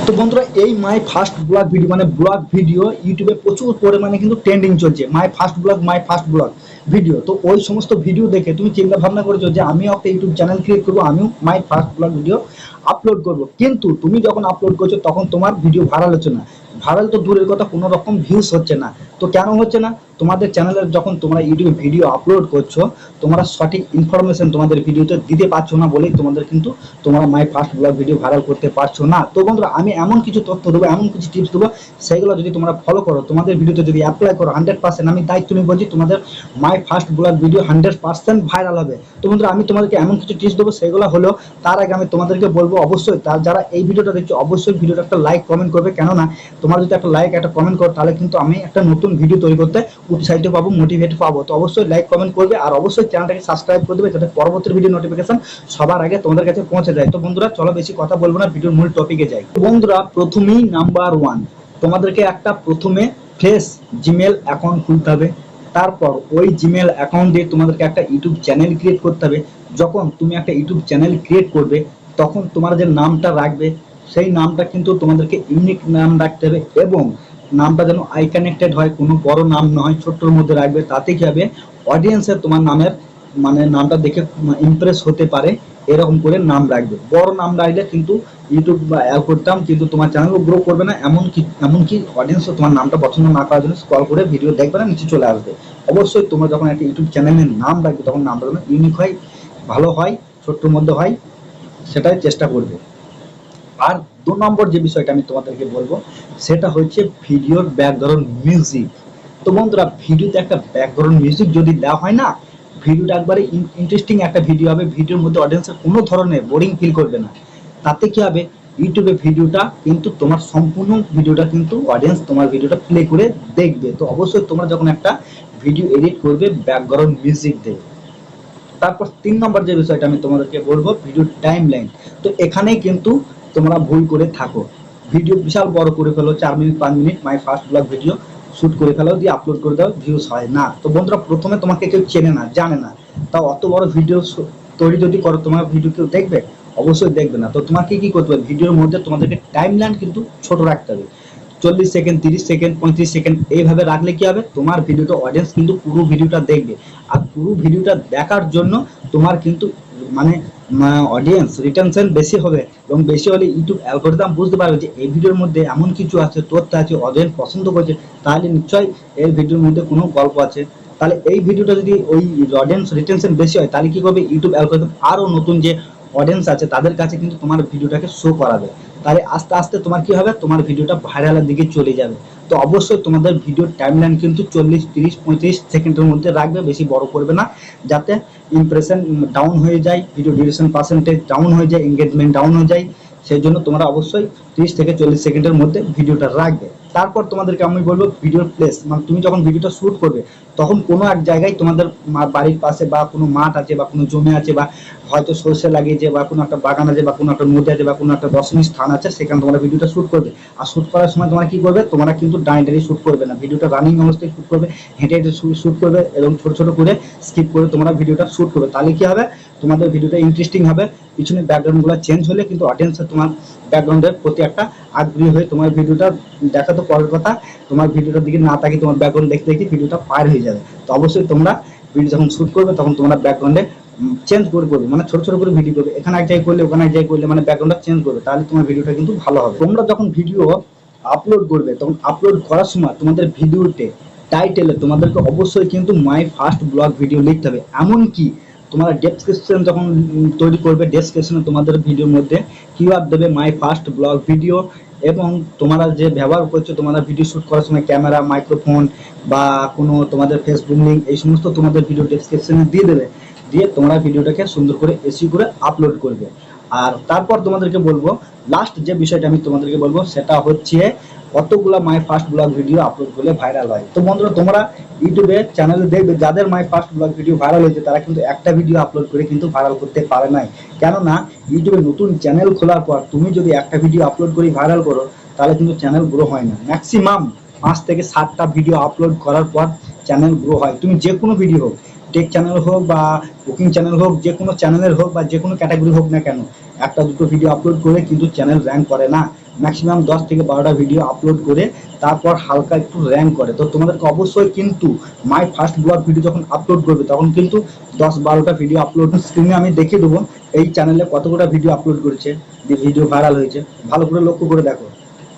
তো বন্ধুরা এই মাই ফার্স্ট ব্লগ ভিডিও মানে ব্লগ ভিডিও ইউটিউবে প্রচুর পরিমাণে কিন্তু ট্রেন্ডিং চলছে। মাই ফার্স্ট ব্লগ ভিডিও, তো ওই সমস্ত ভিডিও দেখে তুমি চিন্তা ভাবনা করেছো যে আমিও একটা ইউটিউব চ্যানেল ক্রিয়েট করবো, আমিও my first blog video upload করব। কিন্তু তুমি যখন আপলোড করছো তখন তোমার ভিডিও ভাইরাল হচ্ছে না। ভাইরাল তো দূরের কথা, কোনো রকম ভিউজ হচ্ছে না। তো কেন হচ্ছে না? তোমাদের চ্যানেলের যখন তোমরা ইউটিউবে ভিডিও আপলোড করছো, তোমরা সঠিক ইনফরমেশন তোমাদের ভিডিওতে দিতে পারছো না বলেই তোমাদের কিন্তু তোমরা my first blog video viral করতে পারছো না। তো বন্ধুরা আমি এমন কিছু তথ্য দেবো, এমন কিছু টিপস দেবো, সেগুলো যদি তোমরা ফলো করো, তোমাদের ভিডিওতে যদি অ্যাপ্লাই করো, 100% আমি দায়িত্ব নিয়ে বলছি তোমাদের my first blog video 100% viral হবে। তো বন্ধুরা আমি তোমাদেরকে এমন কিছু টিপস দেবো, সেগুলো হলো, তার আগে আমি তোমাদেরকে বলবো অবশ্যই তার যারা এই ভিডিওটা দেখছো অবশ্যই ভিডিওটা একটা লাইক কমেন্ট করবে। কেননা তোমার যদি একটা লাইক একটা কমেন্ট করো তাহলে কিন্তু আমি একটা নতুন ভিডিও তৈরি করতে উৎসাহিত পাবো, মোটিভেট পাবো। তো অবশ্যই লাইক কমেন্ট করবে আর অবশ্যই চ্যানেলটাকে সাবস্ক্রাইব করে দেবে যাতে পরবর্তী ভিডিও নোটিফিকেশন সবার আগে তোমাদের কাছে পৌঁছে যায়। তো বন্ধুরা চলো বেশি কথা বলবো না, ভিডিওর মূল টপিকে যাই। তো বন্ধুরা প্রথমেই নাম্বার 1, তোমাদেরকে একটা প্রথমে ফ্রেশ জিমেল অ্যাকাউন্ট খুলতে হবে। তারপর ওই জিমেল অ্যাকাউন্ট দিয়ে তোমাদেরকে একটা ইউটিউব চ্যানেল ক্রিয়েট করতে হবে। যখন তুমি একটা ইউটিউব চ্যানেল ক্রিয়েট করবে তখন তোমার যে নামটা রাখবে সেই নামটা কিন্তু তোমাদেরকে ইউনিক নাম রাখতে হবে, এবং নামটা যেন আই কানেক্টেড হয়, কোনো বড় নাম নয়, ছোট্টর মধ্যে রাখবে। তাতে কি হবে, অডিয়েন্সের তোমার নামের মানে নামটা দেখে ইমপ্রেস হতে পারে, এরকম করে নাম রাখবে। বড় নাম রাখলে কিন্তু ইউটিউব বা অ্যালগরিদম কিন্তু তোমার চ্যানেলও গ্রো করবে না, এমনকি অডিয়েন্সও তোমার নামটা পছন্দ না করার জন্য স্ক্রল করে ভিডিও দেখবে না, নিচে চলে আসবে। অবশ্যই তোমরা যখন একটা ইউটিউব চ্যানেলের নাম রাখবে তখন নামটা যেন ইউনিক হয়, ভালো হয়, ছোট্টর মধ্যে হয়, সেটাই চেষ্টা করবে। আর 2 নম্বর যে বিষয়টা আমি তোমাদেরকে বলবো সেটা হচ্ছে ভিডিওর ব্যাকগ্রাউন্ড মিউজিক। তো বন্ধুরা ভিডিওতে একটা ব্যাকগ্রাউন্ড মিউজিক যদি দেওয়া হয় না, ভিডিওটা একবারে ইন্টারেস্টিং একটা ভিডিও হবে। ভিডিওর মধ্যে অডিয়েন্সের কোনো ধরনের বোরিং ফিল করবে না। তাতে কি হবে, ইউটিউবে ভিডিওটা কিন্তু তোমার সম্পূর্ণ ভিডিওটা কিন্তু অডিয়েন্স তোমার ভিডিওটা প্লে করে দেখবে। তো অবশ্যই তোমরা যখন একটা ভিডিও এডিট করবে ব্যাকগ্রাউন্ড মিউজিক দেবে। তারপর 3 নম্বর যে বিষয়টা আমি তোমাদেরকে বলবো ভিডিও টাইম লাইন। তো এখানেই কিন্তু তোমরা ভুল করে থাকো, ভিডিও বিশাল বড় করে ফেলো, 4 minute 5 minute my first blog video shoot করে ফেলো, দিয়ে আপলোড করে দাও, ভিউজ হয় না। তো বন্ধুরা প্রথমে তোমাকে কেউ চেনে না, জানে না, তাও অত বড় ভিডিও তৈরি যদি করো তোমার ভিডিও কেউ দেখবে? অবশ্যই দেখবে না। তো তোমাকে কি করতে হবে, ভিডিওর মধ্যে তোমাদেরকে টাইম লাইন কিন্তু ছোট রাখতে হবে। 40 সেকেন্ড, 30 সেকেন্ড, 35 সেকেন্ড এইভাবে রাখলে কি হবে, তোমার ভিডিওটা অডিয়েন্স কিন্তু পুরো ভিডিওটা দেখবে। আর পুরো ভিডিওটা দেখার জন্য তোমার কিন্তু মানে অডিয়েন্স রিটেনশন বেশি হবে, এবং বেশি হলে ইউটিউব অ্যালগরিদম বুঝতে পারবে যে এই ভিডিওর মধ্যে এমন কিছু আছে, তথ্য আছে, অডিয়েন্স পছন্দ করছে, তাহলে নিশ্চয়ই এই ভিডিওর মধ্যে কোনো গল্প আছে। তাহলে এই ভিডিওটা যদি ওই অডিয়েন্স রিটেনশন বেশি হয় তাহলে কি করবে, ইউটিউব অ্যালগরিদম আরো নতুন যে অডিয়েন্স আছে তাদের কাছে কিন্তু তোমার ভিডিওটাকে শো করাবে। তাহলে আস্তে আস্তে তোমার কি হবে, তোমার ভিডিওটা ভাইরালের দিকে চলে যাবে। তো অবশ্যই তোমাদের ভিডিওর টাইমলাইন কিন্তু 40, 30, 35 সেকেন্ডের মধ্যে রাখবে, বেশি বড় করবে না, যাতে ইমপ্রেশন ডাউন হয়ে যায়, ভিডিও ডিউরেশন পার্সেন্টেজ ডাউন হয়ে যায়, এঙ্গেজমেন্ট ডাউন হয়ে যায়। সেই জন্য তোমরা অবশ্যই 30 থেকে 40 সেকেন্ডের মধ্যে ভিডিওটা রাখবে। তারপর তোমাদেরকে আমি বলবো ভিডিওর প্লেস, মানে তুমি যখন ভিডিওটা শুট করবে তখন কোনো এক জায়গায় তোমাদের বাড়ির পাশে বা কোনো মাঠ আছে বা কোনো জমি আছে, বা হয়তো সর্ষে লাগিয়েছে বা কোনো একটা বাগান আছে বা কোনো একটা নদী আছে বা কোনো একটা দর্শনীয় স্থান আছে, সেখানে তোমরা ভিডিওটা শুট করবে। আর শুট করার সময় তোমরা কি করবে, তোমরা কিন্তু দাঁড়িয়ে শুট করবে না, ভিডিওটা রানিং অবস্থায় শুট করবে, হেঁটে হেঁটে শুট করবে, এবং ছোট ছোট করে স্কিপ করে তোমরা ভিডিওটা শুট করবে। তাহলে কি হবে, তোমাদের ভিডিওটা ইন্টারেস্টিং হবে। পিছনে ব্যাকগ্রাউন্ডগুলো চেঞ্জ হলে কিন্তু অডিয়েন্সের তোমার ব্যাকগ্রাউন্ডের প্রতি একটা আগ্রহী হয়ে তোমার ভিডিওটা দেখা তো পরের কথা, তোমার ভিডিওটার দিকে না তাকিয়ে তোমার ব্যাকগ্রাউন্ড দেখতে দেখতে ভিডিওটা পার হয়ে যাবে। তো অবশ্যই তোমরা ভিডিও যখন শুট করবে তখন তোমরা ব্যাকগ্রাউন্ডে চেঞ্জ করে করবে, মানে ছোট ছোট করে ভিডিও করবে, এখানে এক জায়গায় করলে ওখানে এক জায়গায় করলে, মানে ব্যাকগ্রাউন্ডটা চেঞ্জ করবে, তাহলে তোমার ভিডিওটা কিন্তু ভালো হবে। তোমরা যখন ভিডিও আপলোড করবে তখন আপলোড করার সময় তোমাদের ভিডিওতে টাইটেলে তোমাদেরকে অবশ্যই কিন্তু মাই ফার্স্ট ব্লগ ভিডিও লিখতে হবে। এমনকি তোমরা ডেসক্রিপশন যখন তৈরি করবে, ডেসক্রিপশনে তোমাদের ভিডিওর মধ্যে কিওয়ার্ড দেবে মাই ফার্স্ট ব্লগ ভিডিও, এবং তোমরা যে ব্যবহার করছো তোমরা ভিডিও শুট করার সময় ক্যামেরা, মাইক্রোফোন বা কোনো তোমাদের ফেসবুক লিঙ্ক, এই সমস্ত তোমাদের ভিডিও ডেসক্রিপশনে দিয়ে দেবে, দিয়ে তোমরা ভিডিওটাকে সুন্দর করে এসি করে আপলোড করবে। আর তারপর তোমাদেরকে বলবো লাস্ট যে বিষয়টা আমি তোমাদেরকে বলবো সেটা হচ্ছে কতগুলা my first blog video upload করলে ভাইরাল হয়। তো বন্ধুরা তোমরা ইউটিউবে চ্যানেলে দেখবে যাদের my first blog video viral হয়েছে তারা কিন্তু একটা ভিডিও আপলোড করে কিন্তু ভাইরাল করতে পারে নাই। কেননা ইউটিউবে নতুন চ্যানেল খোলার পর তুমি যদি একটা ভিডিও আপলোড করে ভাইরাল করো তাহলে কিন্তু চ্যানেল গ্রো হয় না। ম্যাক্সিমাম 5 থেকে 7টা ভিডিও আপলোড করার পর চ্যানেল গ্রো হয়। তুমি যে কোনো ভিডিও হোক, টেক চ্যানেল হোক বা কুকিং চ্যানেল হোক, যে কোনো চ্যানেলের হোক বা যে কোনো ক্যাটাগরি হোক না কেন, একটা দুটো ভিডিও আপলোড করে কিন্তু চ্যানেল র্যাঙ্ক করে না। ম্যাক্সিমাম 10 থেকে 12টা ভিডিও আপলোড করে তারপর হালকা একটু র্যাঙ্ক করে। তো তোমাদেরকে অবশ্যই কিন্তু মাই ফার্স্ট ব্লগ ভিডিও যখন আপলোড করবে তখন কিন্তু 10-12টা ভিডিও আপলোড স্ক্রিনে আমি দেখিয়ে দেবো এই চ্যানেলে কতগুলো ভিডিও আপলোড করেছে, যে ভিডিও ভাইরাল হয়েছে। ভালো করে লক্ষ্য করে দেখো,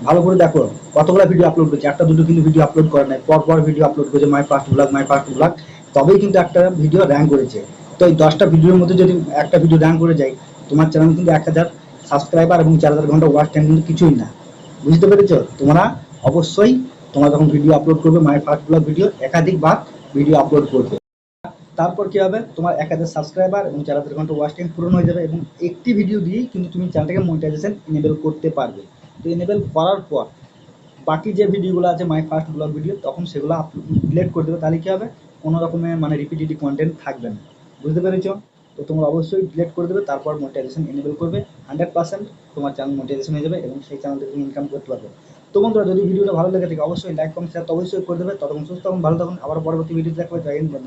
ভালো করে দেখো কতগুলো ভিডিও আপলোড করেছে, একটা দুটো কিন্তু ভিডিও আপলোড করে নাই, পর ভিডিও আপলোড করেছে my first blog my first blog, তবেই কিন্তু একটা ভিডিও র্যাঙ্ক করেছে। তো এই 10টা ভিডিওর মধ্যে যদি একটা ভিডিও র্যাঙ্ক করে যায়, তোমার চ্যানেল কিন্তু 1000 সাবস্ক্রাইবার এবং 4000 ঘন্টা ওয়াচ টাইম কিন্তু কিছুই না। বুঝতে পেরেছো? তোমরা অবশ্যই তোমরা যখন ভিডিও আপলোড করবে মাই ফার্স্ট ব্লগ ভিডিও একাধিকবার ভিডিও আপলোড করবে। তারপর কি হবে, তোমার 1000 সাবস্ক্রাইবার এবং 4000 ঘন্টা ওয়াচ টাইম পূরণ হয়ে যাবে এবং একটি ভিডিও দিয়েই কিন্তু তুমি চ্যানেলটাকে মনিটাইজেশন এনেবল করতে পারবে। তো এনেবল করার পর বাকি যে ভিডিওগুলো আছে মাই ফার্স্ট ব্লগ ভিডিও তখন সেগুলো ডিলিট করে দেবে। তাহলে কি হবে, কোনো রকমের মানে রিপিটেটিভ কন্টেন্ট থাকবে না। বুঝতে পেরেছো? তো তোমরা অবশ্যই ডিলিট করে দেবে, তারপর মনিটাইজেশন এনেবল করবে। 100% তোমার চ্যানেল মনিটাইজেশন হয়ে যাবে এবং সেই চ্যানেল থেকে তুমি ইনকাম করতে পারবে। তো বন্ধুরা, যদি ভিডিওটা ভালো লেগে থাকে অবশ্যই লাইক কমেন্ট শেয়ার তো অবশ্যই করে দেবে। ততক্ষণ সুস্থ থাকুন, ভালো থাকুন, আবার পরবর্তী ভিডিও দেখা হবে। জয় হিন্দ।